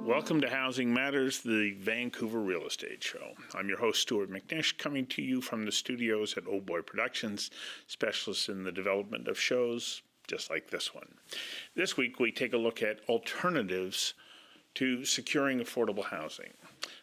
Welcome to Housing Matters, the Vancouver real estate show. I'm your host, Stuart McNish, coming to you from the studios at Oh Boy Productions, specialists in the development of shows just like this one. This week, we take a look at alternatives to securing affordable housing.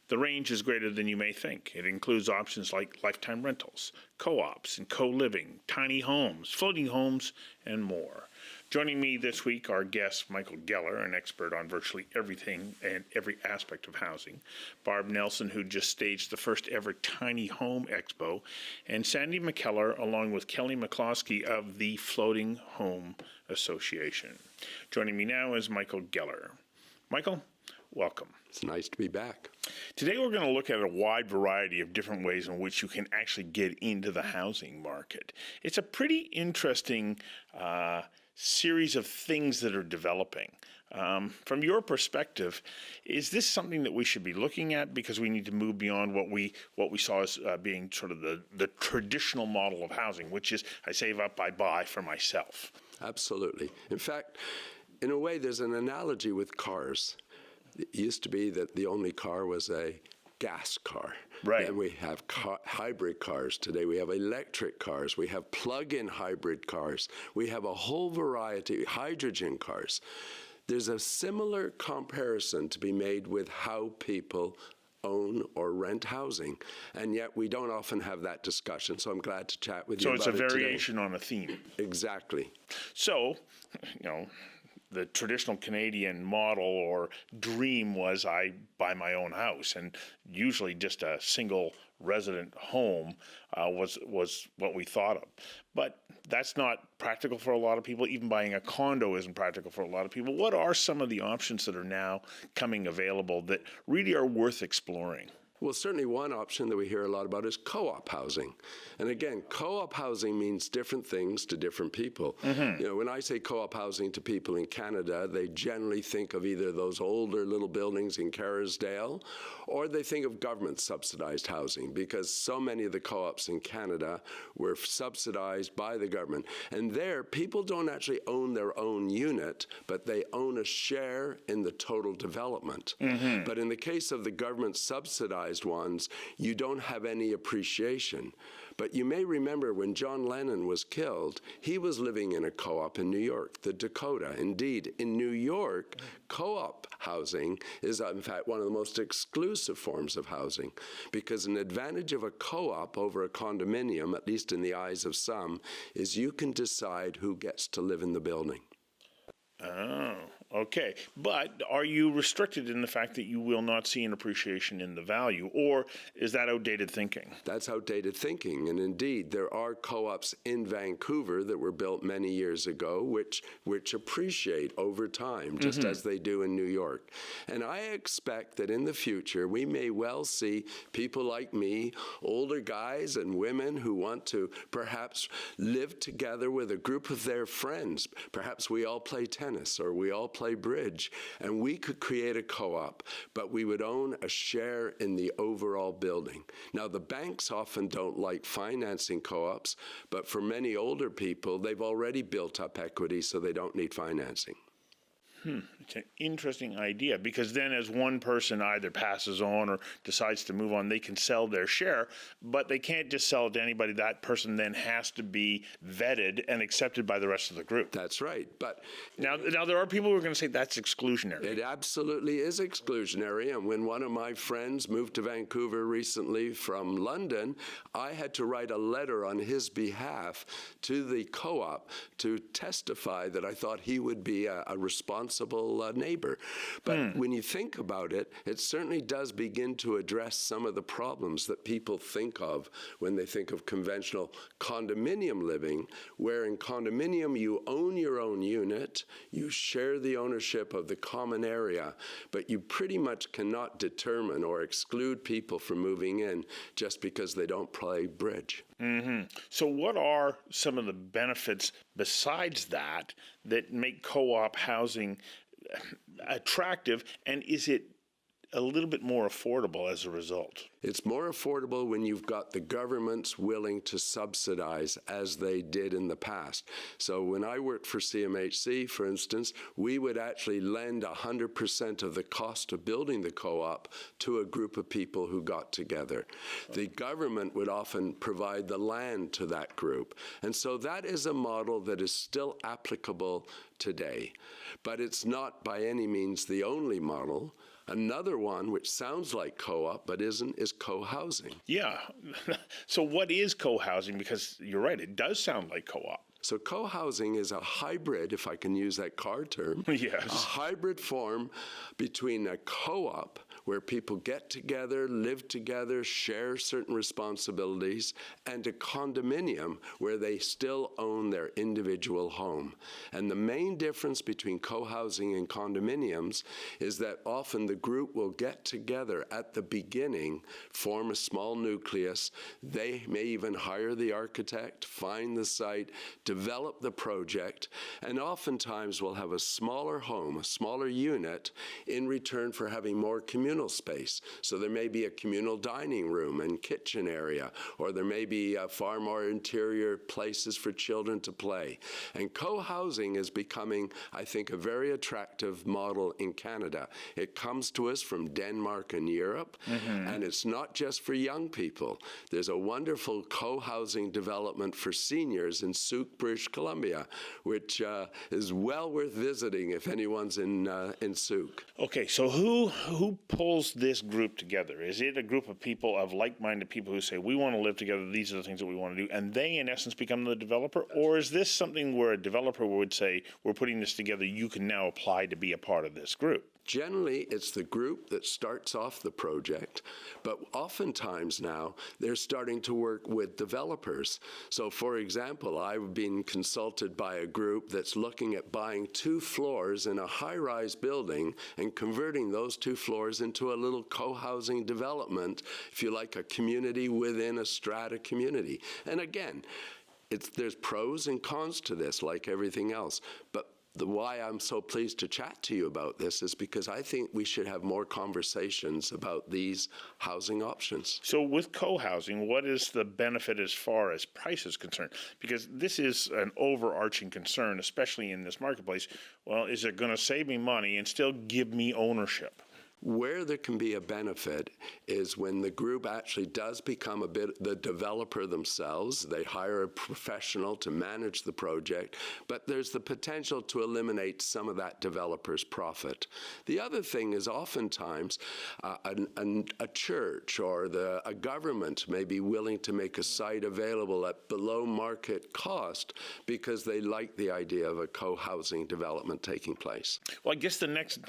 The range is greater than you may think. It includes options like lifetime rentals, co-ops and co-living, tiny homes, floating homes, and more. Joining me this week are guest Michael Geller, an expert on virtually everything and every aspect of housing, Barb Nelson, who just staged the first ever Tiny Home Expo, and Sandy McKellar, along with Kelly McCloskey of the Floating Home Association. Joining me now is Michael Geller. Michael, welcome. It's nice to be back. Today we're going to look at a wide variety of different ways in which you can actually get into the housing market. It's a pretty interesting series of things that are developing. From your perspective, is this something that we should be looking at because we need to move beyond what we saw as being sort of the traditional model of housing, which is I save up, I buy for myself? Absolutely. In fact, in a way, there's an analogy with cars. It used to be that the only car was a gas car. Right. And we have hybrid cars today. We have electric cars. We have plug-in hybrid cars. We have a whole variety, hydrogen cars. There's a similar comparison to be made with how people own or rent housing, and yet we don't often have that discussion, so I'm glad to chat with you about it today. So it's a variation on a theme. Exactly. So, the traditional Canadian model or dream was I buy my own house, and usually just a single resident home was what we thought of. But that's not practical for a lot of people. Even buying a condo isn't practical for a lot of people. What are some of the options that are now coming available that really are worth exploring? Well, certainly one option that we hear a lot about is co-op housing. And again, co-op housing means different things to different people. Mm-hmm. When I say co-op housing to people in Canada, they generally think of either those older little buildings in Kerrisdale, or they think of government subsidized housing, because so many of the co-ops in Canada were subsidized by the government. And there, people don't actually own their own unit, but they own a share in the total development. Mm-hmm. But in the case of the government subsidized ones, you don't have any appreciation. But you may remember when John Lennon was killed, he was living in a co-op in New York, the Dakota. Indeed, in New York, co-op housing is, in fact, one of the most exclusive forms of housing, because an advantage of a co-op over a condominium, at least in the eyes of some, is you can decide who gets to live in the building. Oh, okay. But are you restricted in the fact that you will not see an appreciation in the value, or is that outdated thinking? That's outdated thinking. And indeed, there are co-ops in Vancouver that were built many years ago, which appreciate over time, just mm-hmm. as they do in New York. And I expect that in the future, we may well see people like me, older guys and women who want to perhaps live together with a group of their friends. Perhaps we all play tennis, or we all play bridge, and we could create a co-op, but we would own a share in the overall building. Now, the banks often don't like financing co-ops, but for many older people, they've already built up equity, so they don't need financing. It's an interesting idea, because then as one person either passes on or decides to move on, they can sell their share, but they can't just sell it to anybody. That person then has to be vetted and accepted by the rest of the group. That's right. But now there are people who are going to say that's exclusionary. It absolutely is exclusionary. And when one of my friends moved to Vancouver recently from London, I had to write a letter on his behalf to the co-op to testify that I thought he would be a responsible neighbor. But when you think about it, it certainly does begin to address some of the problems that people think of when they think of conventional condominium living, where in condominium you own your own unit, you share the ownership of the common area, but you pretty much cannot determine or exclude people from moving in just because they don't play bridge. Mm-hmm. So what are some of the benefits besides that make co-op housing attractive, and is it a little bit more affordable as a result? It's more affordable when you've got the governments willing to subsidize as they did in the past. So when I worked for CMHC, for instance, we would actually lend 100% of the cost of building the co-op to a group of people who got together. The government would often provide the land to that group. And so that is a model that is still applicable today. But it's not by any means the only model. Another one, which sounds like co-op but isn't, is co-housing. Yeah. So what is co-housing? Because you're right, it does sound like co-op. So co-housing is a hybrid, if I can use that car term, Yes. a hybrid form between a co-op, where people get together, live together, share certain responsibilities, and a condominium where they still own their individual home. And the main difference between co-housing and condominiums is that often the group will get together at the beginning, form a small nucleus. They may even hire the architect, find the site, develop the project, and oftentimes will have a smaller home, a smaller unit, in return for having more communal space. So there may be a communal dining room and kitchen area, or there may be far more interior places for children to play. And co-housing is becoming, I think, a very attractive model in Canada. It comes to us from Denmark and Europe, and it's not just for young people. There's a wonderful co-housing development for seniors in Souk, British Columbia, which is well worth visiting if anyone's in Souk. Okay, so who pulls this group together? Is it a group of people, of like-minded people who say, we want to live together, these are the things that we want to do, and they, in essence, become the developer? Or is this something where a developer would say, we're putting this together, you can now apply to be a part of this group? Generally, it's the group that starts off the project, but oftentimes now they're starting to work with developers. So, for example, I've been consulted by a group that's looking at buying 2 floors in a high-rise building and converting those 2 floors into a little co-housing development, if you like, a community within a strata community. And again, there's pros and cons to this, like everything else. But why I'm so pleased to chat to you about this is because I think we should have more conversations about these housing options. So with co-housing, what is the benefit as far as price is concerned? Because this is an overarching concern, especially in this marketplace. Well, is it going to save me money and still give me ownership? Where there can be a benefit is when the group actually does become a bit the developer themselves. They hire a professional to manage the project, but there's the potential to eliminate some of that developer's profit. The other thing is oftentimes a church or a government may be willing to make a site available at below market cost because they like the idea of a co-housing development taking place. Well, I guess the next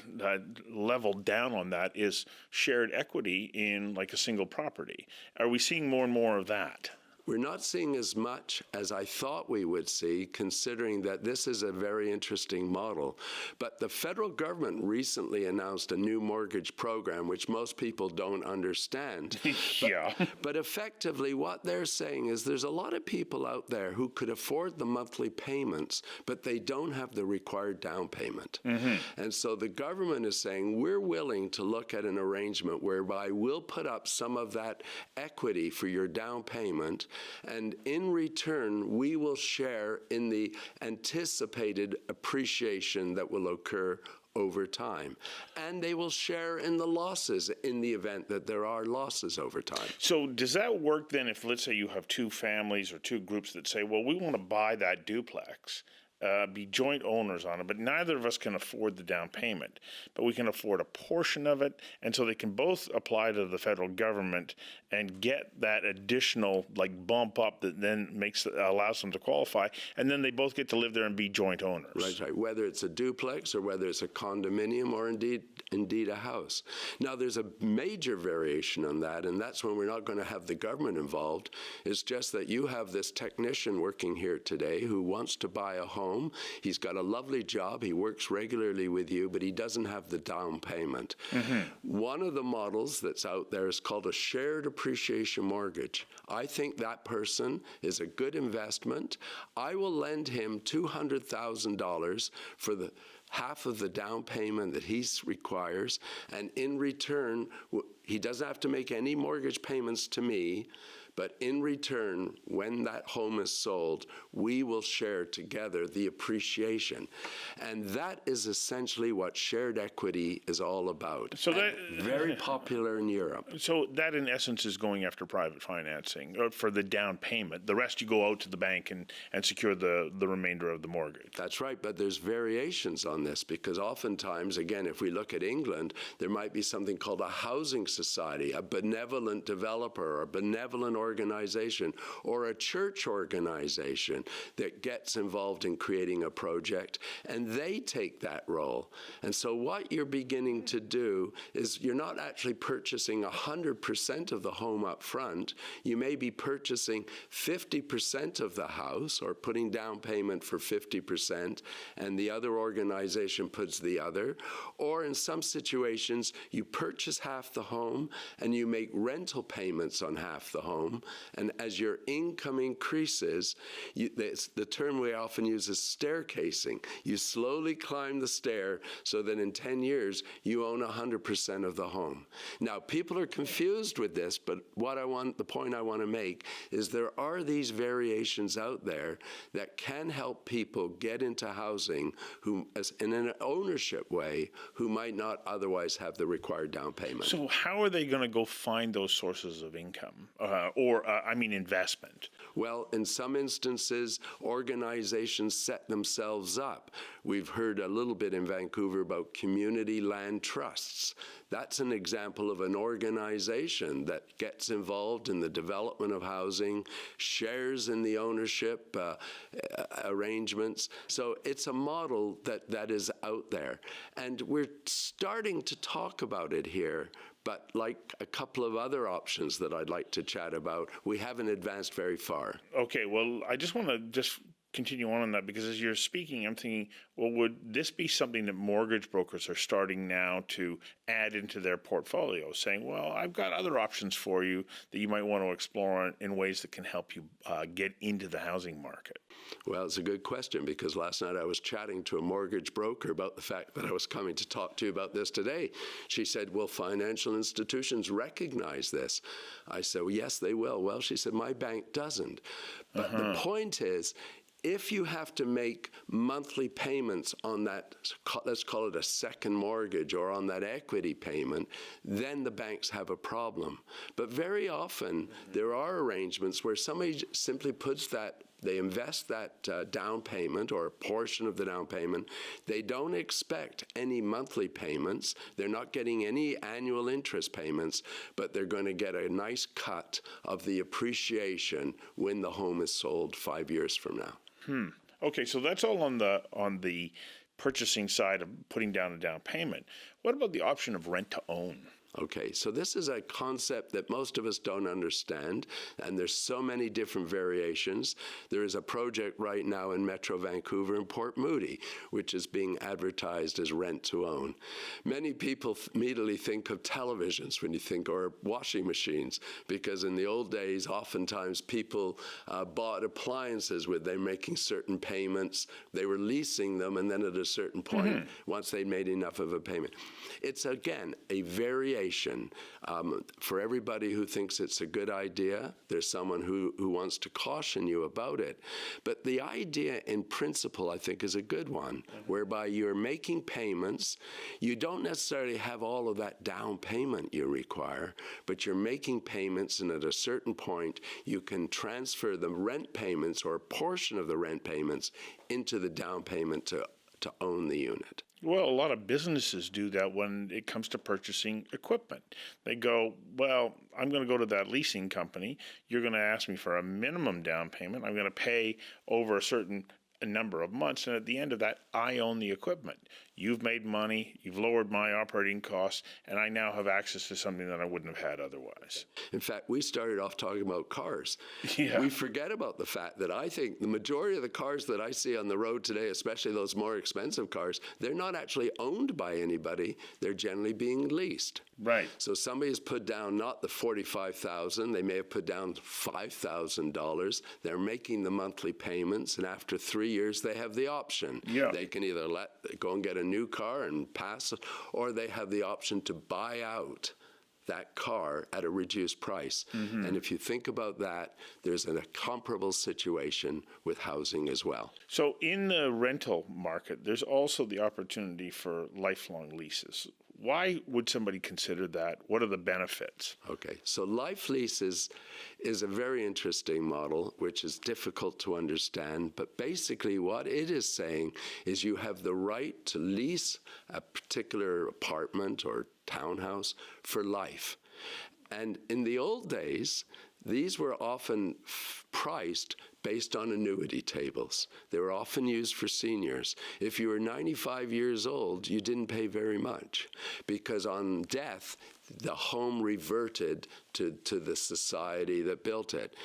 level down on that is shared equity in like a single property. Are we seeing more and more of that? We're not seeing as much as I thought we would see, considering that this is a very interesting model. But the federal government recently announced a new mortgage program, which most people don't understand. Yeah. But effectively, what they're saying is there's a lot of people out there who could afford the monthly payments, but they don't have the required down payment. And so the government is saying, we're willing to look at an arrangement whereby we'll put up some of that equity for your down payment, and in return, we will share in the anticipated appreciation that will occur over time. And they will share in the losses in the event that there are losses over time. So does that work then if, let's say, you have 2 families or 2 groups that say, well, we want to buy that duplex, be joint owners on it, but neither of us can afford the down payment, but we can afford a portion of it, and so they can both apply to the federal government and get that additional like bump up that then allows them to qualify, and then they both get to live there and be joint owners. Right. Whether it's a duplex or whether it's a condominium or indeed a house. Now, there's a major variation on that, and that's when we're not going to have the government involved. It's just that you have this technician working here today who wants to buy a home. He's got a lovely job. He works regularly with you, but he doesn't have the down payment. One of the models that's out there is called a shared appreciation mortgage. I think that person is a good investment. I will lend him $200,000 for the half of the down payment that he requires, and in return, he doesn't have to make any mortgage payments to me, but in return, when that home is sold, we will share together the appreciation. And that is essentially what shared equity is all about. So that very popular in Europe. So that, in essence, is going after private financing for the down payment. The rest you go out to the bank and secure the remainder of the mortgage. That's right, but there's variations on this because oftentimes, again, if we look at England, there might be something called a housing society, a benevolent developer, or a benevolent organization, or a church organization that gets involved in creating a project, and they take that role. And so what you're beginning to do is you're not actually purchasing 100% of the home up front. You may be purchasing 50% of the house or putting down payment for 50%, and the other organization puts the other. Or in some situations, you purchase half the home and you make rental payments on half the home. And as your income increases, the term we often use is staircasing. You slowly climb the stair so that in 10 years, you own 100% of the home. Now, people are confused with this, but the point I want to make is there are these variations out there that can help people get into housing in an ownership way who might not otherwise have the required down payment. So how are they going to go find those sources of income investment? Well, in some instances, organizations set themselves up. We've heard a little bit in Vancouver about community land trusts. That's an example of an organization that gets involved in the development of housing, shares in the ownership arrangements. So it's a model that is out there. And we're starting to talk about it here. But like a couple of other options that I'd like to chat about, we haven't advanced very far. Okay, well, I just want to continue on that because as you're speaking, I'm thinking, well, would this be something that mortgage brokers are starting now to add into their portfolio, saying, well, I've got other options for you that you might want to explore in ways that can help you get into the housing market? Well, it's a good question because last night I was chatting to a mortgage broker about the fact that I was coming to talk to you about this today. She said, will financial institutions recognize this? I said, well, yes, they will. Well, she said, my bank doesn't. But the point is, if you have to make monthly payments on that, let's call it a second mortgage, or on that equity payment, then the banks have a problem. But very often, there are arrangements where somebody simply puts that, they invest that down payment or a portion of the down payment. They don't expect any monthly payments. They're not getting any annual interest payments, but they're going to get a nice cut of the appreciation when the home is sold 5 years from now. Okay, so that's all on the purchasing side of putting down a down payment. What about the option of rent to own? Okay, so this is a concept that most of us don't understand, and there's so many different variations. There is a project right now in Metro Vancouver and Port Moody, which is being advertised as rent to own. Many people immediately think of televisions when you think, or washing machines, because in the old days, oftentimes people bought appliances with them making certain payments. They were leasing them, and then at a certain point, once they made enough of a payment. It's, again, a variation. For everybody who thinks it's a good idea, there's someone who wants to caution you about it. But the idea in principle, I think, is a good one, whereby you're making payments. You don't necessarily have all of that down payment you require, but you're making payments, and at a certain point, you can transfer the rent payments or a portion of the rent payments into the down payment to own the unit. Well, a lot of businesses do that when it comes to purchasing equipment. They go, well, I'm going to go to that leasing company. You're going to ask me for a minimum down payment. I'm going to pay over a certain number of months, and at the end of that, I own the equipment. You've made money, you've lowered my operating costs, and I now have access to something that I wouldn't have had otherwise. In fact, we started off talking about cars. Yeah. We forget about the fact that I think the majority of the cars that I see on the road today, especially those more expensive cars, they're not actually owned by anybody. They're generally being leased. Right. So somebody has put down not the $45,000, they may have put down $5,000. They're making the monthly payments, and after 3 years, they have the option. Yeah. They can either go and get a new car and pass it, or they have the option to buy out that car at a reduced price. And if you think about that, there's a comparable situation with housing as well. So in the rental market, there's also the opportunity for lifelong leases. Why would somebody consider that? What are the benefits? Okay, so life leases is a very interesting model, which is difficult to understand, but basically what it is saying is you have the right to lease a particular apartment or townhouse for life. And in the old days, these were often priced based on annuity tables. They were often used for seniors. If you were 95 years old, you didn't pay very much, because on death, the home reverted to the society that built it.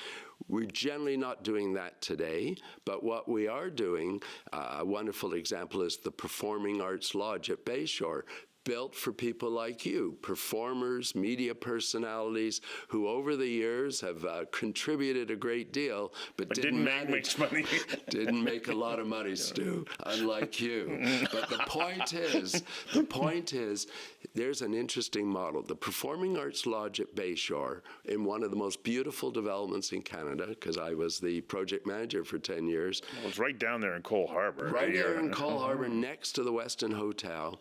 We're generally not doing that today, but what we are doing, a wonderful example is the Performing Arts Lodge at Bayshore, built for people like you, performers, media personalities, who over the years have contributed a great deal, but didn't make much money. Didn't make a lot of money, Stu, unlike you. But the point is, there's an interesting model. The Performing Arts Lodge at Bayshore, in one of the most beautiful developments in Canada, because I was the project manager for 10 years. Well, it's right down there in Cole Harbour. Right there in Cole Harbour, next to the Westin Hotel.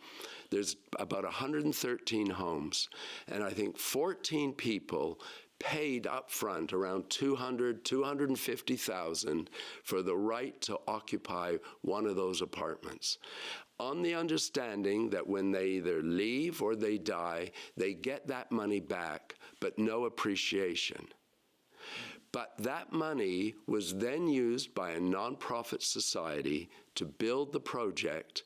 There's about 113 homes, and I think 14 people paid up front around $250,000 for the right to occupy one of those apartments, on the understanding that when they either leave or they die, they get that money back, but no appreciation. But that money was then used by a nonprofit society to build the project.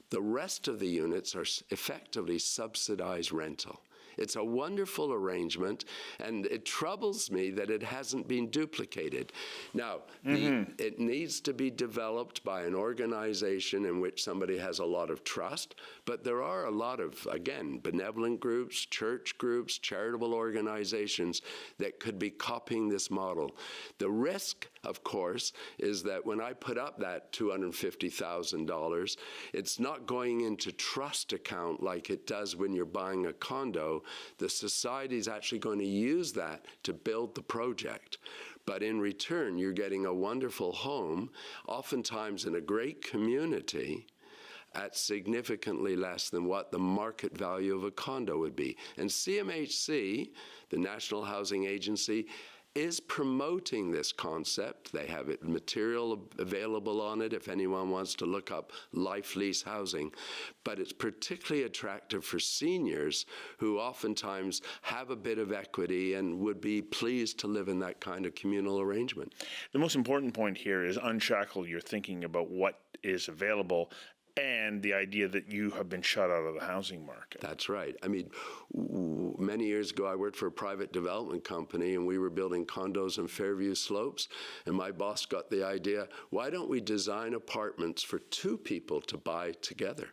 The rest of the units are effectively subsidized rental. It's a wonderful arrangement, and it troubles me that it hasn't been duplicated. Now, it needs to be developed by an organization in which somebody has a lot of trust, but there are a lot of, again, benevolent groups, church groups, charitable organizations that could be copying this model. The risk, of course, is that when I put up that $250,000, it's not going into trust account like it does when you're buying a condo. The society is actually going to use that to build the project. But in return, you're getting a wonderful home, oftentimes in a great community, at significantly less than what the market value of a condo would be. And CMHC, the National Housing Agency, is promoting this concept. They have material available on it if anyone wants to look up life lease housing. But it's particularly attractive for seniors who oftentimes have a bit of equity and would be pleased to live in that kind of communal arrangement. The most important point here is unshackle your thinking about what is available and the idea that you have been shut out of the housing market. That's right. I mean, many years ago, I worked for a private development company, and we were building condos in Fairview Slopes, and my boss got the idea, why don't we design apartments for two people to buy together?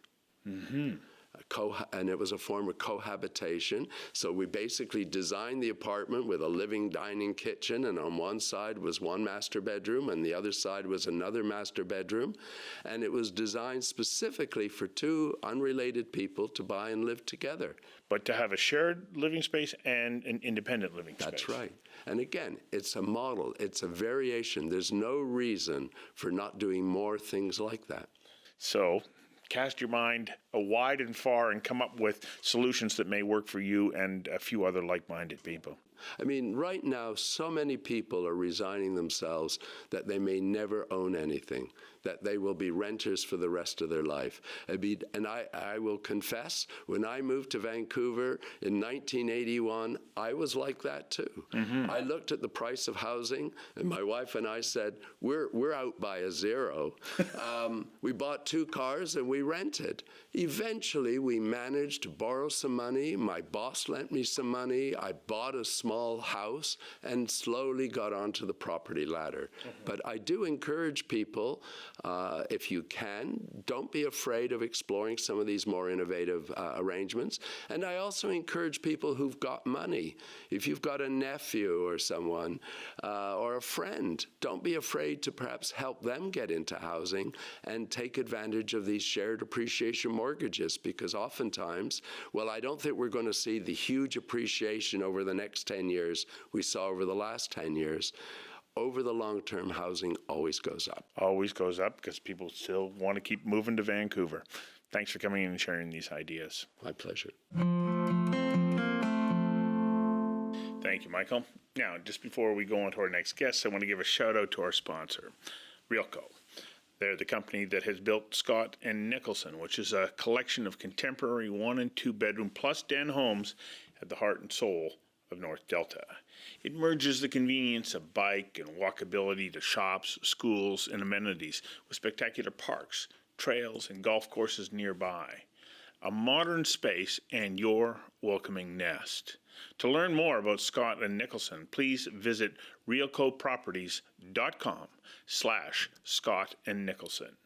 And it was a form of cohabitation. So we basically designed the apartment with a living, dining, kitchen, and on one side was one master bedroom, and the other side was another master bedroom. And it was designed specifically for two unrelated people to buy and live together. But to have a shared living space and an independent living space. That's right. And again, it's a model. It's a variation. There's no reason for not doing more things like that. So cast your mind wide and far and come up with solutions that may work for you and a few other like-minded people. I mean, right now, so many people are resigning themselves that they may never own anything, that they will be renters for the rest of their life. And I will confess, when I moved to Vancouver in 1981, I was like that too. I looked at the price of housing, and my wife and I said, we're out by a zero. We bought 2 cars and we rented. Eventually, we managed to borrow some money. My boss lent me some money. I bought a small small house and slowly got onto the property ladder. But I do encourage people, if you can, don't be afraid of exploring some of these more innovative arrangements. And I also encourage people who've got money. If you've got a nephew or someone or a friend, don't be afraid to perhaps help them get into housing and take advantage of these shared appreciation mortgages, because oftentimes, well, I don't think we're going to see the huge appreciation over the next 10 years we saw over the last 10 years. Over the long term, housing always goes up. Always goes up because people still want to keep moving to Vancouver. Thanks for coming in and sharing these ideas. My pleasure. Thank you, Michael. Now, just before we go on to our next guest, I want to give a shout out to our sponsor, Realco. They're the company that has built Scott and Nicholson, which is a collection of contemporary 1 and 2 bedroom plus den homes at the heart and soul of North Delta. It merges the convenience of bike and walkability to shops, schools, and amenities with spectacular parks, trails, and golf courses nearby. A modern space and your welcoming nest. To learn more about Scott and Nicholson, please visit realcoproperties.com/Scott and Nicholson.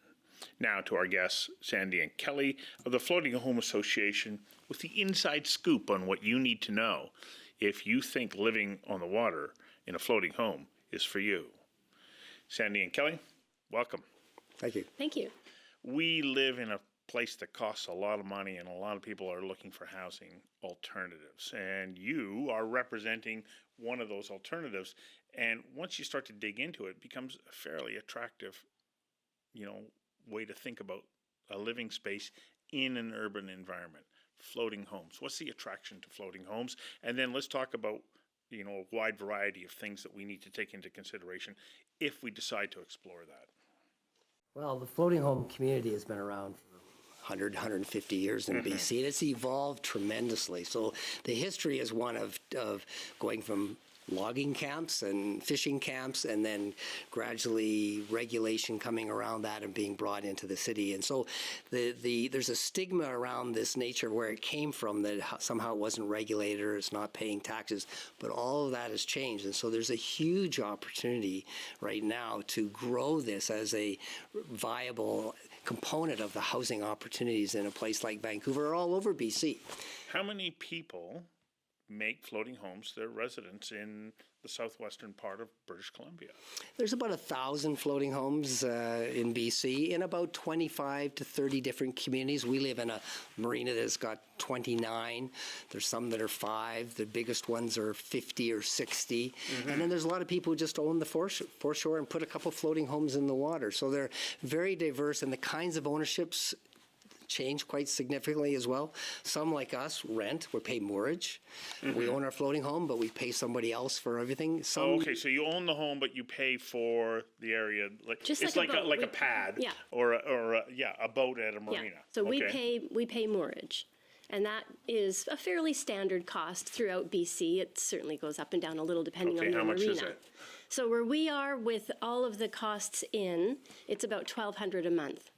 Now to our guests, Sandy and Kelly of the Floating Home Association, with the inside scoop on what you need to know if you think living on the water in a floating home is for you. Sandy and Kelly, welcome. Thank you. Thank you. We live in a place that costs a lot of money, and a lot of people are looking for housing alternatives. And you are representing one of those alternatives. And once you start to dig into it, it becomes a fairly attractive, way to think about a living space in an urban environment. Floating homes. What's the attraction to floating homes? And then let's talk about, a wide variety of things that we need to take into consideration if we decide to explore that. Well, the floating home community has been around for 100, 150 years in BC, and it's evolved tremendously. So the history is one of going from logging camps and fishing camps, and then gradually regulation coming around that and being brought into the city. And so there's a stigma around this nature where it came from, that somehow it wasn't regulated or it's not paying taxes, but all of that has changed. And so there's a huge opportunity right now to grow this as a viable component of the housing opportunities in a place like Vancouver or all over BC. How many people make floating homes their residence in the southwestern part of British Columbia? There's about 1,000 floating homes in BC in about 25 to 30 different communities. We live in a marina that's got 29. There's some that are 5. The biggest ones are 50 or 60. And then there's a lot of people who just own the foreshore and put a couple floating homes in the water. So they're very diverse, and the kinds of ownerships change quite significantly as well. Some, like us, rent. We pay mortgage. We own our floating home, but we pay somebody else for everything. Okay, so you own the home, but you pay for the area. Just it's like a boat. like a pad, Yeah. or a boat at a marina. Yeah. So we pay mortgage, and that is a fairly standard cost throughout BC. It certainly goes up and down a little depending on your how much marina. is it? So where we are with all of the costs in, it's about $1,200 a month.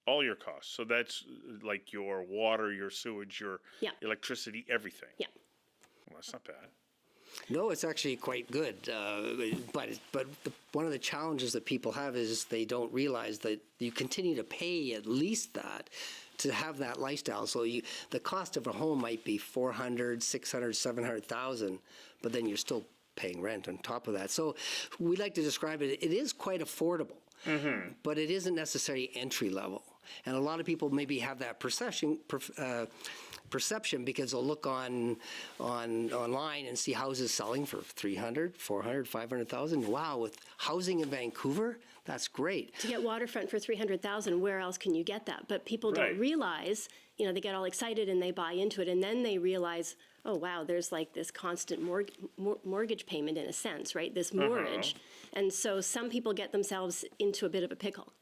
All your costs. So that's like your water, your sewage, your Yeah. electricity, everything. Yeah. Well, that's not bad. No, it's actually quite good. But one of the challenges that people have is they don't realize that you continue to pay at least that to have that lifestyle. So the cost of a home might be $400,000, $600,000, $700,000, but then you're still paying rent on top of that. So we like to describe it. It is quite affordable, but it isn't necessarily entry level. And a lot of people maybe have that perception because they'll look online and see houses selling for $300,000, $400,000, $500,000. Wow, with housing in Vancouver, that's great. To get waterfront for $300,000, where else can you get that? But people Right. don't realize, they get all excited and they buy into it, and then they realize, oh wow, there's like this constant mortgage payment in a sense, right? This mortgage. And so some people get themselves into a bit of a pickle.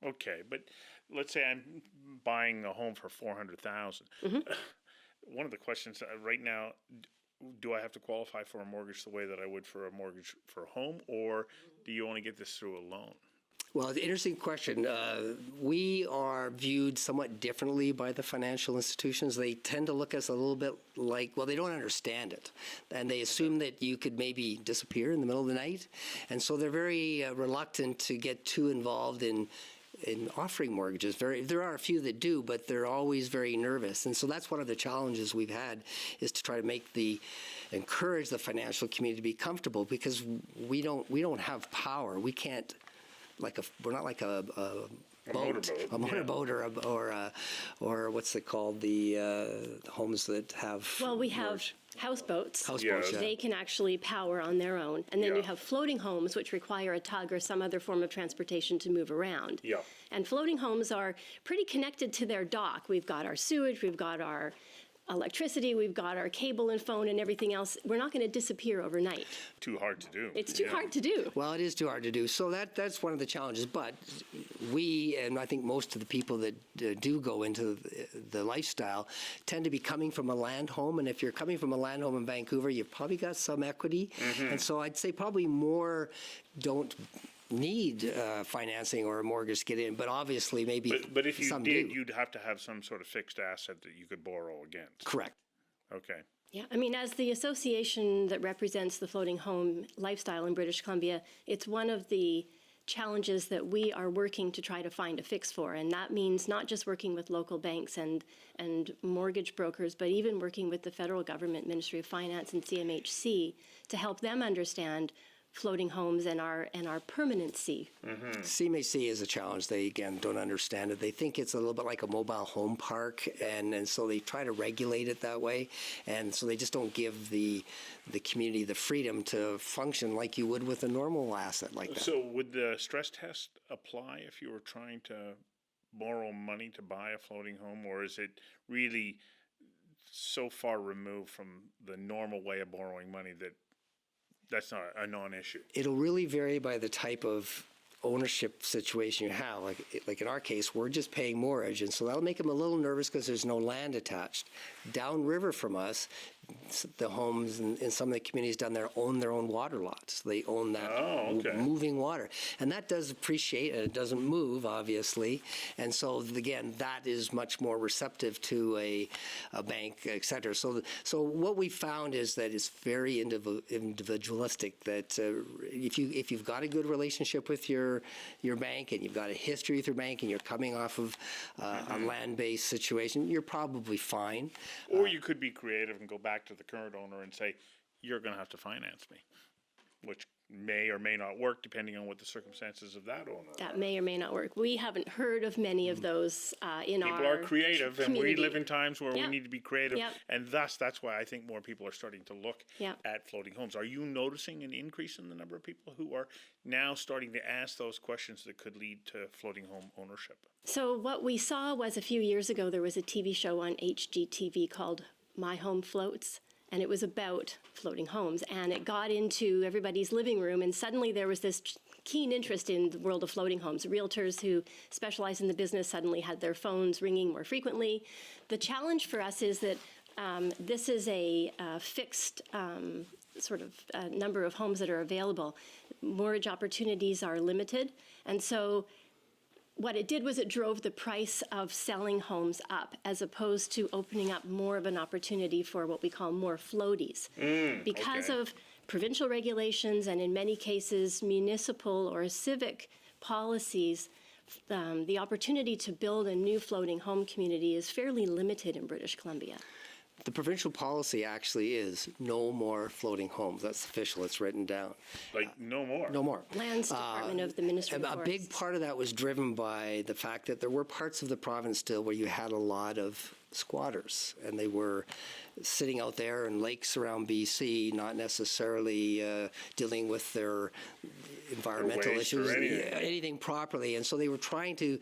Okay, but let's say I'm buying a home for $400,000. One of the questions right now, do I have to qualify for a mortgage the way that I would for a mortgage for a home, or do you only get this through a loan? Well, it's an interesting question. We are viewed somewhat differently by the financial institutions. They tend to look at us a little bit like, well, they don't understand it. And they assume that you could maybe disappear in the middle of the night. And so they're very reluctant to get too involved in offering mortgages. There are a few that do, but they're always very nervous. And so that's one of the challenges we've had, is to try to encourage the financial community to be comfortable, because we don't have power. We can't, we're not like a motorboat or what's it called, the homes that have. Well, we have houseboats. Houseboats, yeah. They can actually power on their own. And then you have floating homes, which require a tug or some other form of transportation to move around. Yeah. And floating homes are pretty connected to their dock. We've got our sewage, we've got our electricity, we've got our cable and phone and everything else. We're not going to disappear overnight. Too hard to do. It's too hard to do. Well, it is too hard to do. So that's one of the challenges. But we, and I think most of the people that do go into the lifestyle, tend to be coming from a land home. And if you're coming from a land home in Vancouver, you've probably got some equity. And so I'd say probably more don't need financing or a mortgage to get in, but obviously maybe But if you some did, do. you'd have to have some sort of fixed asset that you could borrow against. Correct. Okay. Yeah, I mean, as the association that represents the floating home lifestyle in British Columbia, it's one of the challenges that we are working to try to find a fix for. And that means not just working with local banks and mortgage brokers, but even working with the federal government, Ministry of Finance and CMHC, to help them understand floating homes and our permanency. CMHC is a challenge. They, again, don't understand it. They think it's a little bit like a mobile home park, and so they try to regulate it that way. And so they just don't give the community the freedom to function like you would with a normal asset like that. So would the stress test apply if you were trying to borrow money to buy a floating home, or is it really so far removed from the normal way of borrowing money that that's not a non-issue? It'll really vary by the type of ownership situation you have. Like in our case, we're just paying mortgage, and so that'll make them a little nervous because there's no land attached. Downriver from us, the homes in some of the communities down there own their own water lots. They own that moving water. And that does appreciate, and it doesn't move, obviously. And so, again, that is much more receptive to a bank, et cetera. So what we found is that it's very individualistic, that if you've got a good relationship with your bank, and you've got a history with your bank, and you're coming off of a land-based situation, you're probably fine. Or you could be creative and go back to the current owner and say, you're going to have to finance me, which may or may not work depending on what the circumstances of that owner are. That may or may not work. We haven't heard of many of those in our People are creative, community. and we live in times where we Yep. need to be creative, Yep. and that's why I think more people are starting to look Yep. at floating homes. Are you noticing an increase in the number of people who are now starting to ask those questions that could lead to floating home ownership? So what we saw was a few years ago, there was a TV show on HGTV called My Home Floats, and it was about floating homes, and it got into everybody's living room, and suddenly there was this keen interest in the world of floating homes. Realtors who specialize in the business suddenly had their phones ringing more frequently. The challenge for us is that this is a fixed sort of number of homes that are available. Mortgage opportunities are limited, and so what it did was it drove the price of selling homes up, as opposed to opening up more of an opportunity for what we call more floaties. Because of provincial regulations, and in many cases municipal or civic policies, the opportunity to build a new floating home community is fairly limited in British Columbia. The provincial policy actually is no more floating homes. That's official. It's written down. Like, no more. No more. Lands Department of the Ministry of A Forests. big part of that was driven by the fact that there were parts of the province still where you had a lot of squatters, and they were sitting out there in lakes around BC, not necessarily dealing with their environmental waste or issues, anything. properly. And so they were trying to,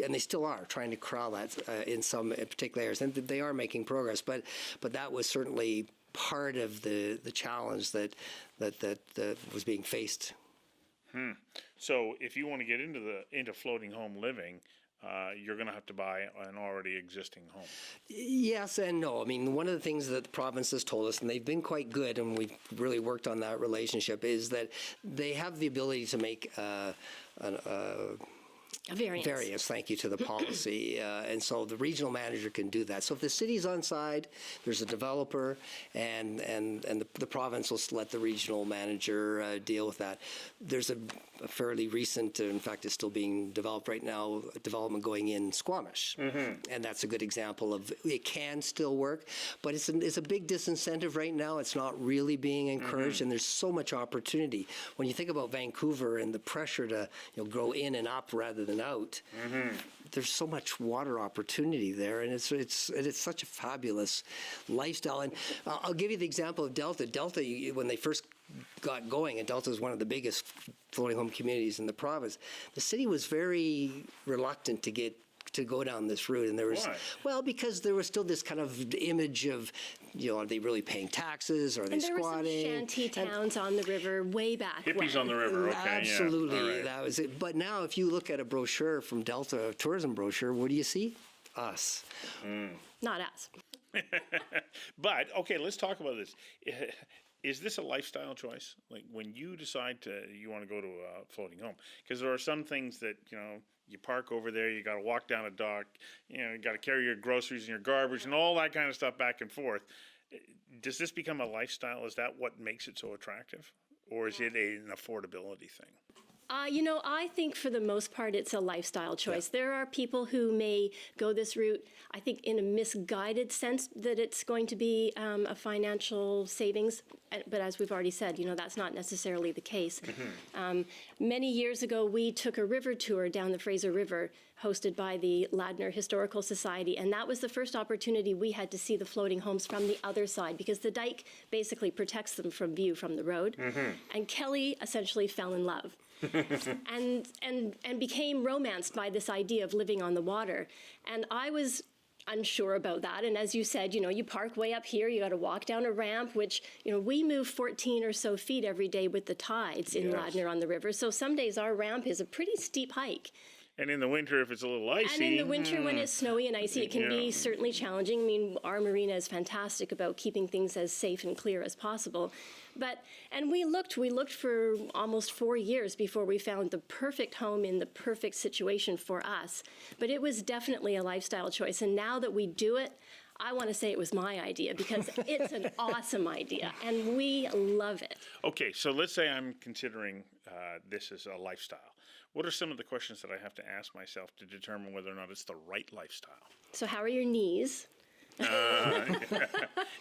and they still are, trying to corral that in some particular areas. And they are making progress, but that was certainly part of the challenge that was being faced. So if you want to get into floating home living, you're going to have to buy an already existing home. Yes and no. I mean, one of the things that the province has told us, and they've been quite good, and we've really worked on that relationship, is that they have the ability to make A variance. variance, thank you, to the policy. And so the regional manager can do that. So if the city's on side, there's a developer, and the province will let the regional manager deal with that. There's a fairly recent, in fact, it's still being developed right now, development going in Squamish. And that's a good example of it can still work, but it's a big disincentive right now. It's not really being encouraged, and there's so much opportunity. When you think about Vancouver and the pressure to grow in and up rather than out, there's so much water opportunity there, and it's such a fabulous lifestyle. And I'll give you the example of Delta. Delta, when they first got going, and Delta is one of the biggest floating home communities in the province, the city was very reluctant to go down this route. And there was, well, because there was still this kind of image of, are they really paying taxes? Are they squatting? And there were some shanty towns on the river way back Hippies when. on the river, okay, Absolutely, yeah. All right. that was it. But now if you look at a brochure from Delta, a tourism brochure, what do you see? Us. Not us. But, okay, let's talk about this. Is this a lifestyle choice? Like when you decide you want to go to a floating home? Because there are some things that, you park over there, you got to walk down a dock, you got to carry your groceries and your garbage and all that kind of stuff back and forth. Does this become a lifestyle? Is that what makes it so attractive? Or is it an affordability thing? I think for the most part, it's a lifestyle choice. Yeah. There are people who may go this route, I think, in a misguided sense that it's going to be a financial savings. But as we've already said, that's not necessarily the case. Many years ago, we took a river tour down the Fraser River, hosted by the Ladner Historical Society. And that was the first opportunity we had to see the floating homes from the other side, because the dike basically protects them from view from the road. And Kelly essentially fell in love. and became romanced by this idea of living on the water. And I was unsure about that. And as you said, you park way up here, you got to walk down a ramp, which, we move 14 or so feet every day with the tides in Ladner on the river. So some days our ramp is a pretty steep hike. And in the winter, if it's a little icy. And in the winter, when it's snowy and icy, it can be certainly challenging. I mean, our marina is fantastic about keeping things as safe and clear as possible. And we looked for almost 4 years before we found the perfect home in the perfect situation for us. But it was definitely a lifestyle choice. And now that we do it, I want to say it was my idea, because it's an awesome idea, and we love it. Okay, so let's say I'm considering this as a lifestyle. What are some of the questions that I have to ask myself to determine whether or not it's the right lifestyle? So how are your knees? And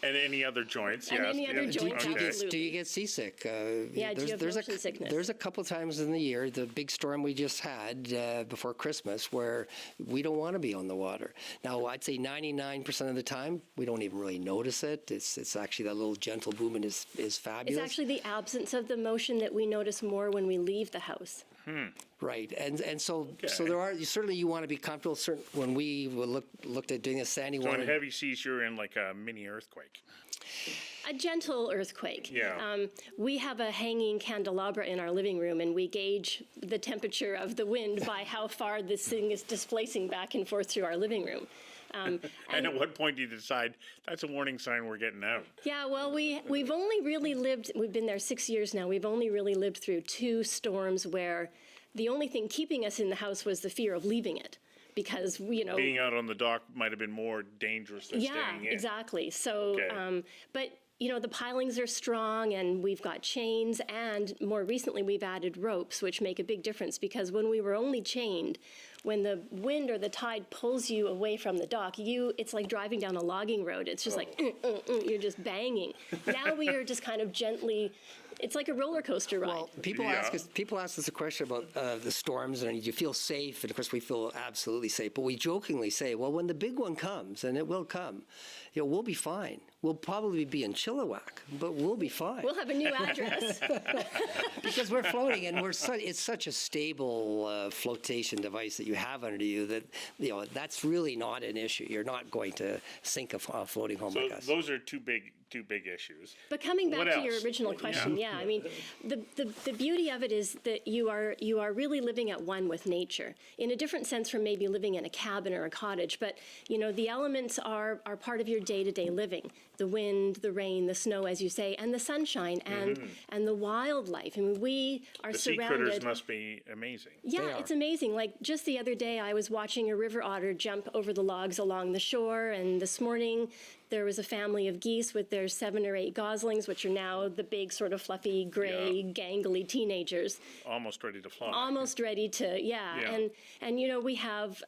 any other joints, and yes. any other joints, absolutely. Do you get seasick? Do you have motion sickness? There's a couple times in the year, the big storm we just had before Christmas, where we don't want to be on the water. Now, I'd say 99% of the time, we don't even really notice it. It's actually that little gentle movement is fabulous. It's actually the absence of the motion that we notice more when we leave the house. Right, and so there are certainly you want to be comfortable. When we looked at doing this, Sandy So wanted in heavy seas, you're in like a mini earthquake. A gentle earthquake. Yeah. We have a hanging candelabra in our living room, and we gauge the temperature of the wind by how far this thing is displacing back and forth through our living room. And at what point do you decide that's a warning sign we're getting out? Yeah, well, we've only really we've been there 6 years now. We've only really lived through 2 storms where the only thing keeping us in the house was the fear of leaving it. Because, being out on the dock might have been more dangerous than staying in. Yeah, exactly. So, but, the pilings are strong, and we've got chains, and more recently we've added ropes, which make a big difference, because when we were only chained, when the wind or the tide pulls you away from the dock, it's like driving down a logging road. It's just like, you're just banging. Now we are just kind of gently, it's like a roller coaster ride. Well, people ask us a question about the storms, and do you feel safe? And of course, we feel absolutely safe. But we jokingly say, well, when the big one comes, and it will come, we'll be fine. We'll probably be in Chilliwack, but we'll be fine. We'll have a new address. Because we're floating, and it's such a stable flotation device that you have under you that that's really not an issue. You're not going to sink a floating home like us. Those are two big issues. But coming back to your original question, Yeah, I mean, the beauty of it is that you are really living at one with nature in a different sense from maybe living in a cabin or a cottage. But the elements are part of your day-to-day living: the wind, the rain, the snow, as you say, and the sunshine, and the wildlife. I mean, we are The sea surrounded. critters must be amazing. Yeah, it's amazing. Like just the other day, I was watching a river otter jump over the logs along the shore, and this morning there was a family of geese with their 7 or 8 goslings, which are now the big sort of fluffy, gray, gangly teenagers. Almost ready to fly. Almost ready to, Yeah. And we have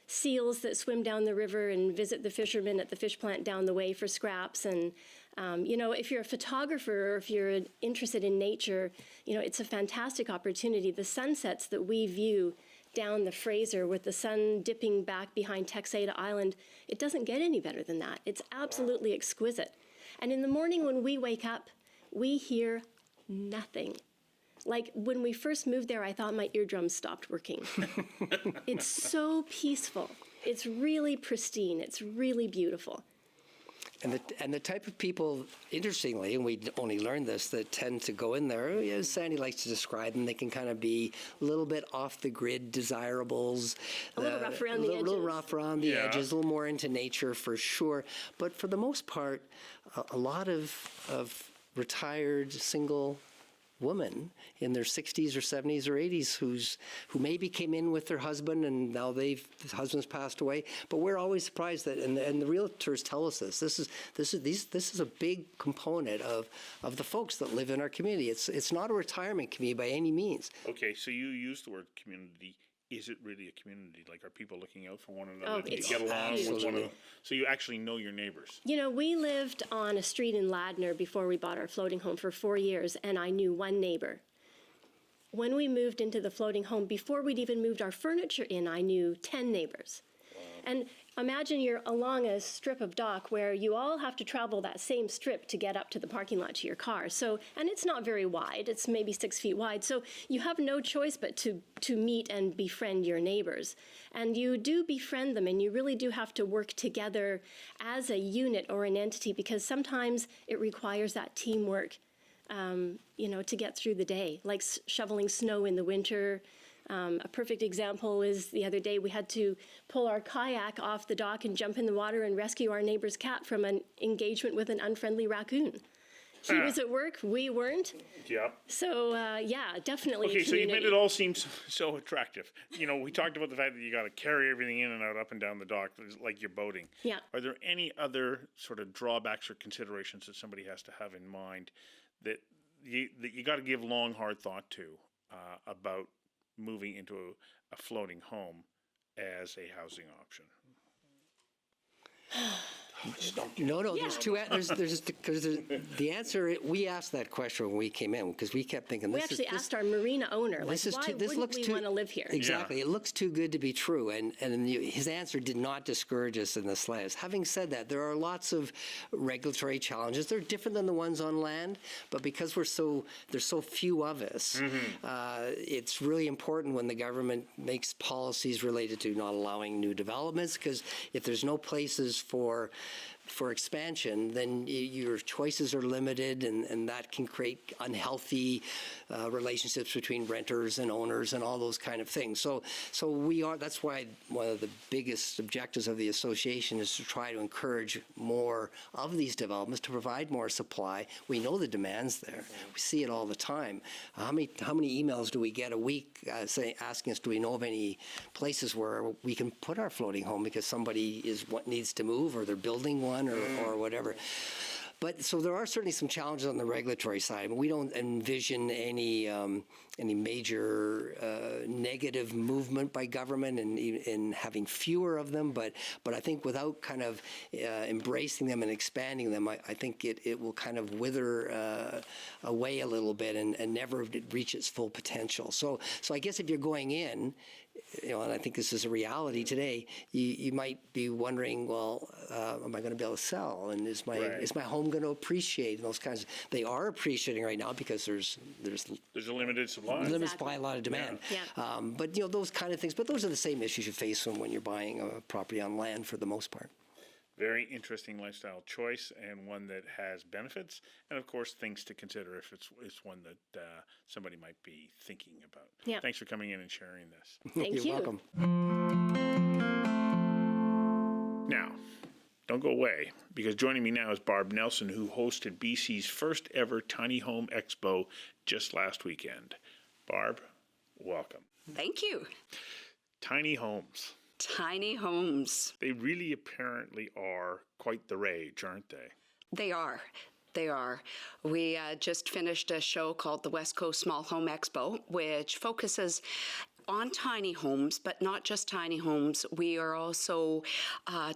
seals that swim down the river and visit the fishermen at the fish plant down the way for scraps. And, if you're a photographer or if you're interested in nature, it's a fantastic opportunity. The sunsets that we view down the Fraser with the sun dipping back behind Texada Island, it doesn't get any better than that. It's absolutely exquisite. And in the morning when we wake up, we hear nothing. Like when we first moved there, I thought my eardrums stopped working. It's so peaceful. It's really pristine. It's really beautiful. And the type of people, interestingly, and we only learned this, that tend to go in there, as Sandy likes to describe them, they can kind of be a little bit off the grid desirables. A little rough around the edges. A little rough around the edges, a little more into nature for sure. But for the most part, a lot of retired single women in their 60s or 70s or 80s who maybe came in with their husband and now the husband's passed away. But we're always surprised that, and the realtors tell us this is a big component of the folks that live in our community. It's not a retirement community by any means. Okay, so you use the word community. Is it really a community? Like, are people looking out for one another? Oh, Do you it's get along with one absolutely. another? So you actually know your neighbors. We lived on a street in Ladner before we bought our floating home for 4 years, and I knew one neighbor. When we moved into the floating home, before we'd even moved our furniture in, I knew 10 neighbors. And imagine you're along a strip of dock where you all have to travel that same strip to get up to the parking lot to your car. So, and it's not very wide, it's maybe 6 feet wide. So you have no choice but to meet and befriend your neighbors. And you do befriend them, and you really do have to work together as a unit or an entity, because sometimes it requires that teamwork, to get through the day, like shoveling snow in the winter. A perfect example is the other day we had to pull our kayak off the dock and jump in the water and rescue our neighbor's cat from an engagement with an unfriendly raccoon. He was at work, we weren't. Yeah. So, definitely. Okay, a so you made community. it all seem so attractive. We talked about the fact that you got to carry everything in and out, up and down the dock, like you're boating. Yeah. Are there any other sort of drawbacks or considerations that somebody has to have in mind that you got to give long, hard thought to about moving into a floating home as a housing option? No, there's two. There's because the answer. We asked that question when we came in because we kept thinking. We actually asked our marina owner, why wouldn't we want to live here? Exactly. It looks too good to be true. And his answer did not discourage us in the slightest. Having said that, there are lots of regulatory challenges. They're different than the ones on land, but because there's so few of us, it's really important when the government makes policies related to not allowing new developments, because if there's no places for expansion, then your choices are limited, and that can create unhealthy relationships between renters and owners and all those kind of things. So that's why one of the biggest objectives of the association is to try to encourage more of these developments to provide more supply. We know the demand's there. We see it all the time. How many emails do we get a week asking us, do we know of any places where we can put our floating home because somebody needs to move, or they're building one, or whatever. But so there are certainly some challenges on the regulatory side. We don't envision any major negative movement by government in having fewer of them. But I think without kind of embracing them and expanding them, I think it will kind of wither away a little bit and never reach its full potential. So I guess if you're going in, and I think this is a reality today, you might be wondering, well, am I going to be able to sell? And is my home going to appreciate? And those kinds. They are appreciating right now because there's a limited supply. Limited supply, a lot of demand. Yeah. But those kind of things. But those are the same issues you face when you're buying a property on land for the most part. Very interesting lifestyle choice, and one that has benefits, and of course things to consider if it's one that somebody might be thinking about. Yeah. Thanks for coming in and sharing this. Thank You're you. welcome. Now, don't go away, because joining me now is Barb Nelson, who hosted BC's first ever Tiny Home Expo just last weekend. Barb, welcome. Thank you. Tiny homes. Tiny homes. They really apparently are quite the rage, aren't they? They are. They are. We just finished a show called the West Coast Small Home Expo, which focuses on tiny homes, but not just tiny homes. We are also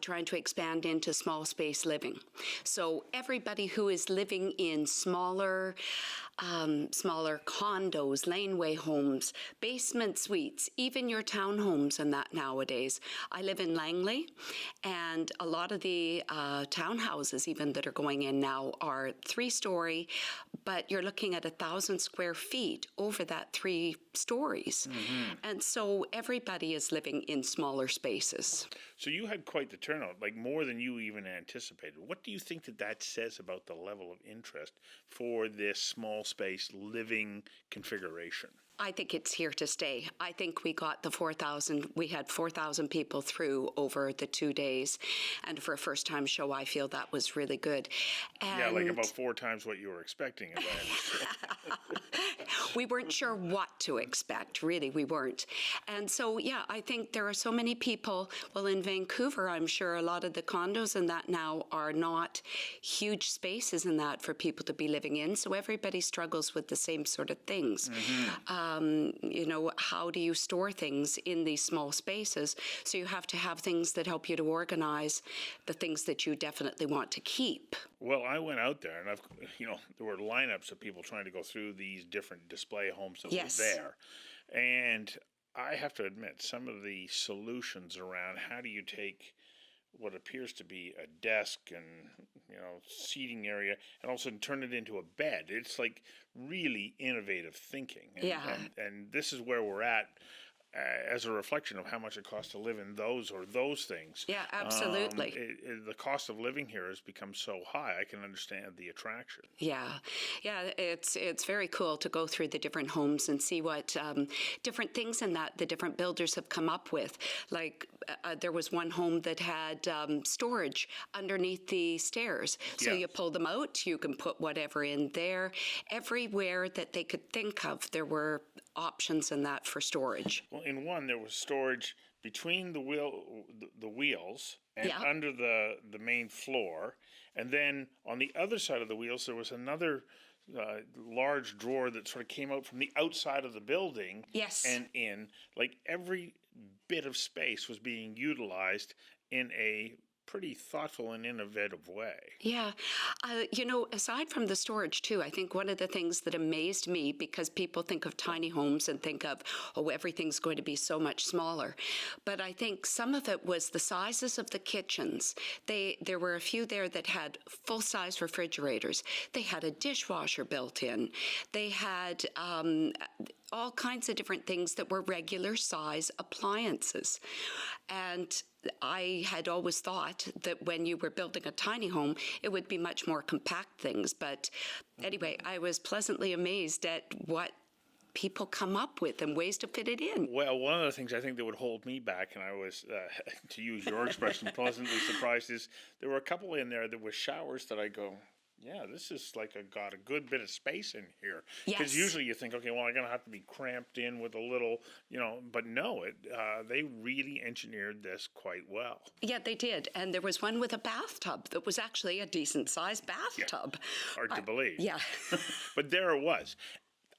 trying to expand into small space living. So everybody who is living in smaller condos, laneway homes, basement suites, even your townhomes and that nowadays. I live in Langley, and a lot of the townhouses even that are going in now are 3-story, but you're looking at 1,000 square feet over that 3 stories. Mm-hmm. And so everybody is living in smaller spaces. So you had quite the turnout, like more than you even anticipated. What do you think that says about the level of interest for this small space living configuration? I think it's here to stay. I think we got we had 4,000 people through over the 2 days. And for a first-time show, I feel that was really good. And yeah, like about 4 times what you were expecting. We weren't sure what to expect, really, we weren't. And so, yeah, I think there are so many people, well, in Vancouver, I'm sure a lot of the condos and that now are not huge spaces in that for people to be living in, so everybody struggles with the same sort of things. Mm-hmm. How do you store things in these small spaces? So you have to have things that help you to organize the things that you definitely want to keep. Well, I went out there, and there were lineups of people trying to go through these different display homes that Yes. were there. And I have to admit, some of the solutions around how do you take what appears to be a desk and seating area and also turn it into a bed. It's like really innovative thinking. And this is where we're at as a reflection of how much it costs to live in those things. Yeah, absolutely. The cost of living here has become so high, I can understand the attraction. Yeah, it's very cool to go through the different homes and see what different things in that the different builders have come up with. Like there was one home that had storage underneath the stairs. So Yes. you pull them out, you can put whatever in there. Everywhere that they could think of, there were options in that for storage. Well, in one, there was storage between the wheels and Yeah. under the main floor. And then on the other side of the wheels, there was another large drawer that sort of came out from the outside of the building. Yes. And in. Like every bit of space was being utilized in a pretty thoughtful and innovative way. Yeah. Aside from the storage, too, I think one of the things that amazed me, because people think of tiny homes and think of, everything's going to be so much smaller. But I think some of it was the sizes of the kitchens. There were a few there that had full-size refrigerators. They had a dishwasher built in. They had all kinds of different things that were regular size appliances. And I had always thought that when you were building a tiny home, it would be much more compact things. But anyway, I was pleasantly amazed at what people come up with and ways to fit it in. Well, one of the things I think that would hold me back, and I was, to use your expression, pleasantly surprised, is there were a couple in there that were showers that I go, yeah, this is got a good bit of space in here. Because Yes. usually you think, okay, well, I'm going to have to be cramped in with a little, but no, they really engineered this quite well. Yeah, they did. And there was one with a bathtub that was actually a decent-sized bathtub. Hard to believe. Yeah. But there it was.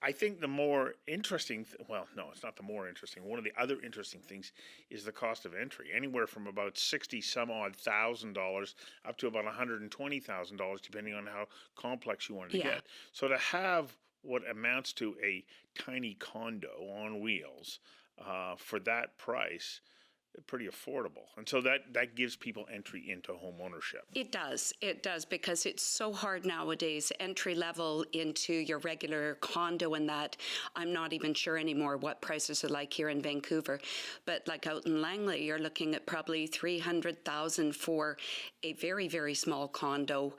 I think the more interesting, it's not the more interesting. One of the other interesting things is the cost of entry, anywhere from about 60 some odd $1,000 up to about $120,000, depending on how complex you wanted to get. So to have what amounts to a tiny condo on wheels for that price, pretty affordable. And so that gives people entry into home ownership. It does, because it's so hard nowadays, entry level into your regular condo, and that I'm not even sure anymore what prices are like here in Vancouver. But like out in Langley, you're looking at probably $300,000 for a very, very small condo.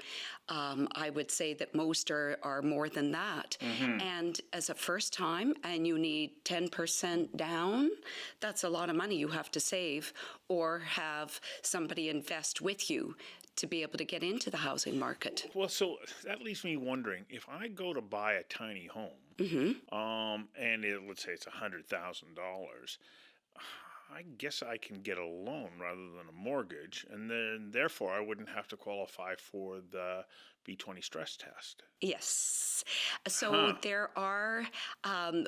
I would say that most are more than that. And as a first time, and you need 10% down, that's a lot of money you have to save or have somebody invest with you to be able to get into the housing market. Well, so that leaves me wondering, if I go to buy a tiny home, and let's say it's $100,000, I guess I can get a loan rather than a mortgage, and then therefore I wouldn't have to qualify for the B20 stress test. Yes. So there are,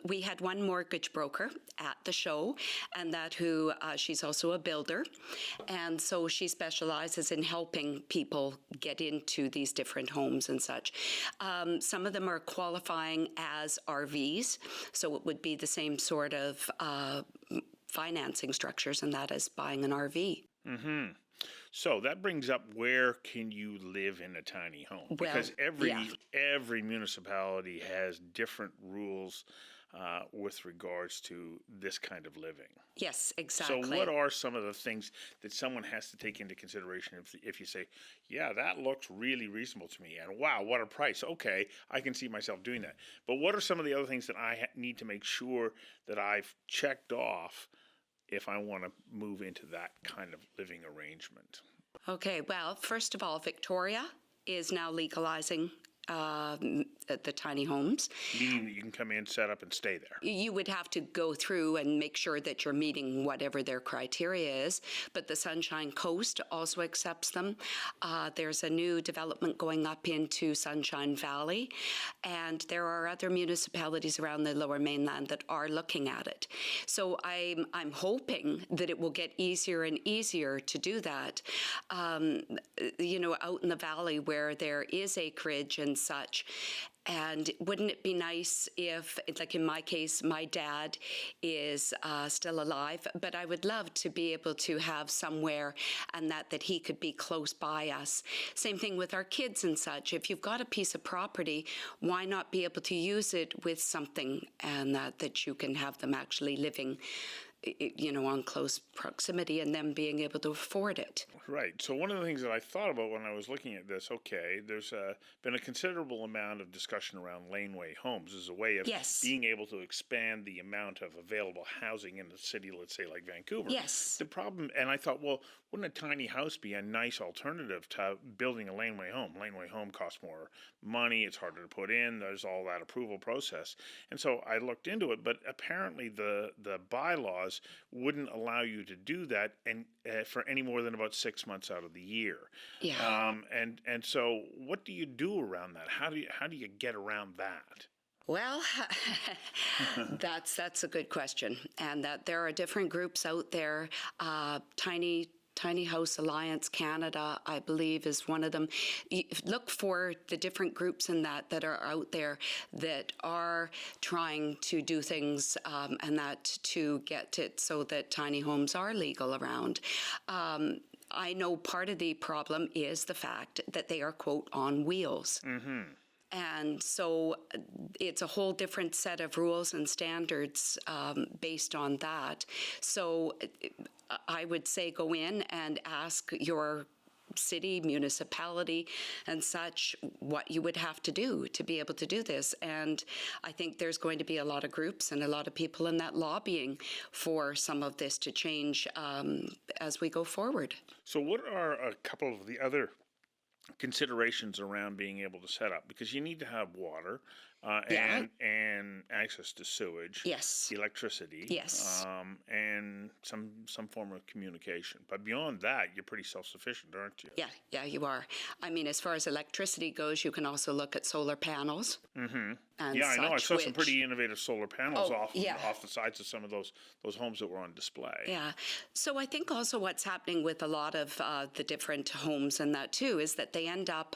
we had one mortgage broker at the show, and she's also a builder. And so she specializes in helping people get into these different homes and such. Some of them are qualifying as RVs, so it would be the same sort of financing structures and that as buying an RV. So that brings up, where can you live in a tiny home? Because every municipality has different rules with regards to this kind of living. Yes, exactly. So what are some of the things that someone has to take into consideration if you say, yeah, that looks really reasonable to me, and wow, what a price. Okay, I can see myself doing that. But what are some of the other things that I need to make sure that I've checked off if I want to move into that kind of living arrangement? Okay, well, first of all, Victoria is now legalizing the tiny homes. Meaning that you can come in, set up, and stay there. You would have to go through and make sure that you're meeting whatever their criteria is, but the Sunshine Coast also accepts them. There's a new development going up into Sunshine Valley, and there are other municipalities around the Lower Mainland that are looking at it. So I'm hoping that it will get easier and easier to do that. Out in the valley where there is acreage and such. And wouldn't it be nice if, like in my case, my dad is still alive, but I would love to be able to have somewhere and that he could be close by us. Same thing with our kids and such. If you've got a piece of property, why not be able to use it with something and that you can have them actually living on close proximity and them being able to afford it. Right. So one of the things that I thought about when I was looking at this, there's been a considerable amount of discussion around laneway homes as a way of being able to expand the amount of available housing in a city, let's say like Vancouver. Yes. The problem, and I thought, well, wouldn't a tiny house be a nice alternative to building a laneway home? Laneway home costs more money, it's harder to put in, there's all that approval process. And so I looked into it, but apparently the bylaws wouldn't allow you to do that and for any more than about 6 months out of the year. Yeah. And so what do you do around that? How do you get around that? Well, that's a good question, and that there are different groups out there. Tiny House Alliance Canada, I believe, is one of them. Look for the different groups in that are out there that are trying to do things and that to get it so that tiny homes are legal around. I know part of the problem is the fact that they are, quote, on wheels. Mm-hmm. And so it's a whole different set of rules and standards based on that. So I would say go in and ask your city, municipality, and such what you would have to do to be able to do this. And I think there's going to be a lot of groups and a lot of people in that lobbying for some of this to change as we go forward. So what are a couple of the other considerations around being able to set up? Because you need to have water and access to sewage, electricity, and some form of communication. But beyond that, you're pretty self-sufficient, aren't you? Yeah, you are. I mean, as far as electricity goes, you can also look at solar panels. Mm-hmm. I know. I saw some pretty innovative solar panels off the sides of some of those homes that were on display. Yeah. So I think also what's happening with a lot of the different homes and that too is that they end up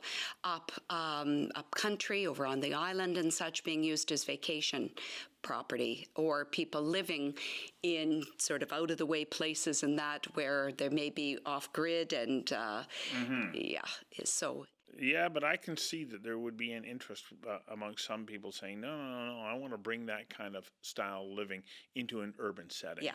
country over on the island and such being used as vacation property, or people living in sort of out of the way places and that where they may be off grid and so. Yeah, but I can see that there would be an interest among some people saying, no, I want to bring that kind of style living into an urban setting. Yeah.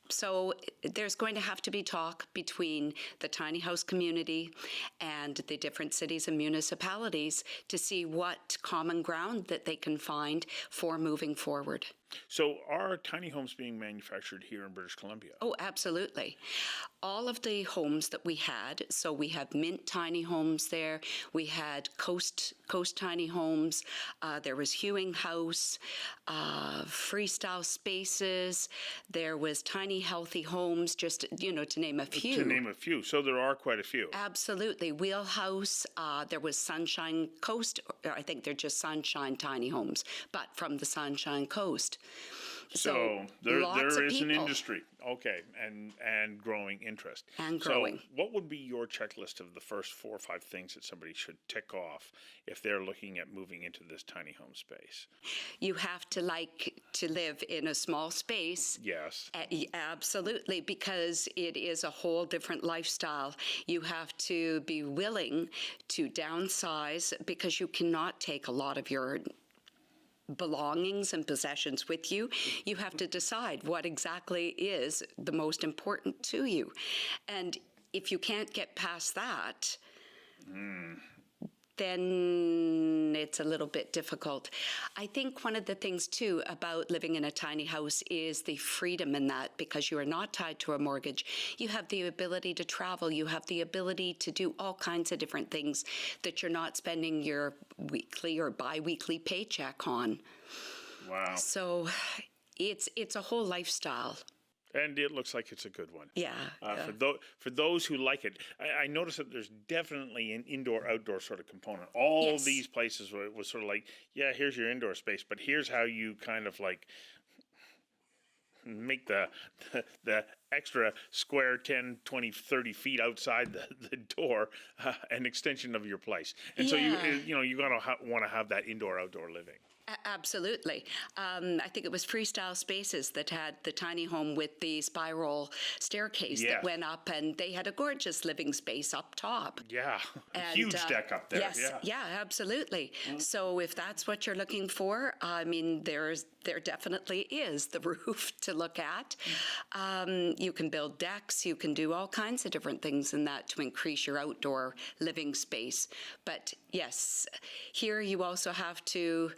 So there's going to have to be talk between the tiny house community and the different cities and municipalities to see what common ground that they can find for moving forward. So are tiny homes being manufactured here in British Columbia? Oh, absolutely. All of the homes that we had, so we have Mint tiny homes there, we had Coast tiny homes, there was Hewing House, Freestyle Spaces, there was Tiny Healthy Homes, just, to name a few. To name a few. So there are quite a few. Absolutely. Wheelhouse, there was Sunshine Coast, or I think they're just Sunshine Tiny Homes, but from the Sunshine Coast. So lots there of is an people. industry, okay, and growing interest. And growing. So what would be your checklist of the first 4 or 5 things that somebody should tick off if they're looking at moving into this tiny home space? You have to like to live in a small space. Yes. Absolutely, because it is a whole different lifestyle. You have to be willing to downsize because you cannot take a lot of your belongings and possessions with you. You have to decide what exactly is the most important to you. And if you can't get past that, then it's a little bit difficult. I think one of the things, too, about living in a tiny house is the freedom in that, because you are not tied to a mortgage. You have the ability to travel. You have the ability to do all kinds of different things that you're not spending your weekly or bi-weekly paycheck on. Wow. So it's a whole lifestyle. And it looks like it's a good one. Yeah. For those who like it, I noticed that there's definitely an indoor-outdoor sort of component. All Yes. these places was sort of like, yeah, here's your indoor space, but here's how you kind of like make the extra square 10, 20, 30 feet outside the door an extension of your place. And so Yeah. you gotta want to have that indoor-outdoor living. Absolutely. I think it was Freestyle Spaces that had the tiny home with the spiral staircase Yes. that went up, and they had a gorgeous living space up top. Yeah, And, huge deck up there. Yes, yeah, absolutely. So if that's what you're looking for, I mean, there definitely is the roof to look at. You can build decks, you can do all kinds of different things in that to increase your outdoor living space. But yes, here you also have to,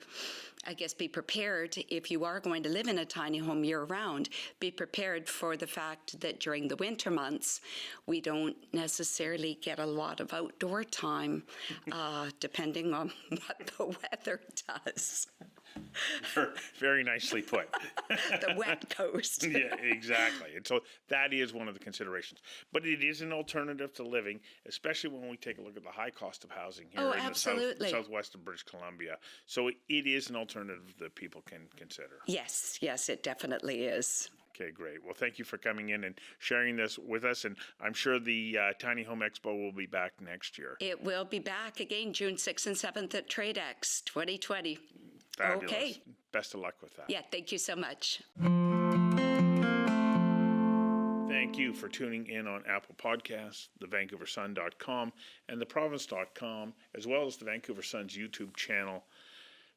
I guess, be prepared if you are going to live in a tiny home year-round. Be prepared for the fact that during the winter months, we don't necessarily get a lot of outdoor time, depending on what the weather does. Very nicely put. The wet coast. Yeah, exactly. And so that is one of the considerations. But it is an alternative to living, especially when we take a look at the high cost of housing here in absolutely. the southwest of British Columbia. So it is an alternative that people can consider. Yes, it definitely is. Okay, great. Well, thank you for coming in and sharing this with us. And I'm sure the Tiny Home Expo will be back next year. It will be back again June 6th and 7th at TradeX 2020. Fabulous. Okay. Best of luck with that. Yeah, thank you so much. Thank you for tuning in on Apple Podcasts, thevancouversun.com, and theprovince.com, as well as the Vancouver Sun's YouTube channel,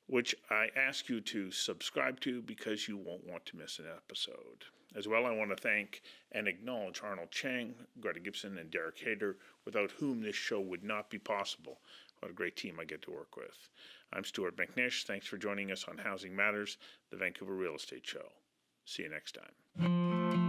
which I ask you to subscribe to because you won't want to miss an episode. As well, I want to thank and acknowledge Arnold Chang, Greta Gibson, and Derek Hayter, without whom this show would not be possible. What a great team I get to work with. I'm Stuart McNish. Thanks for joining us on Housing Matters, the Vancouver Real Estate Show. See you next time.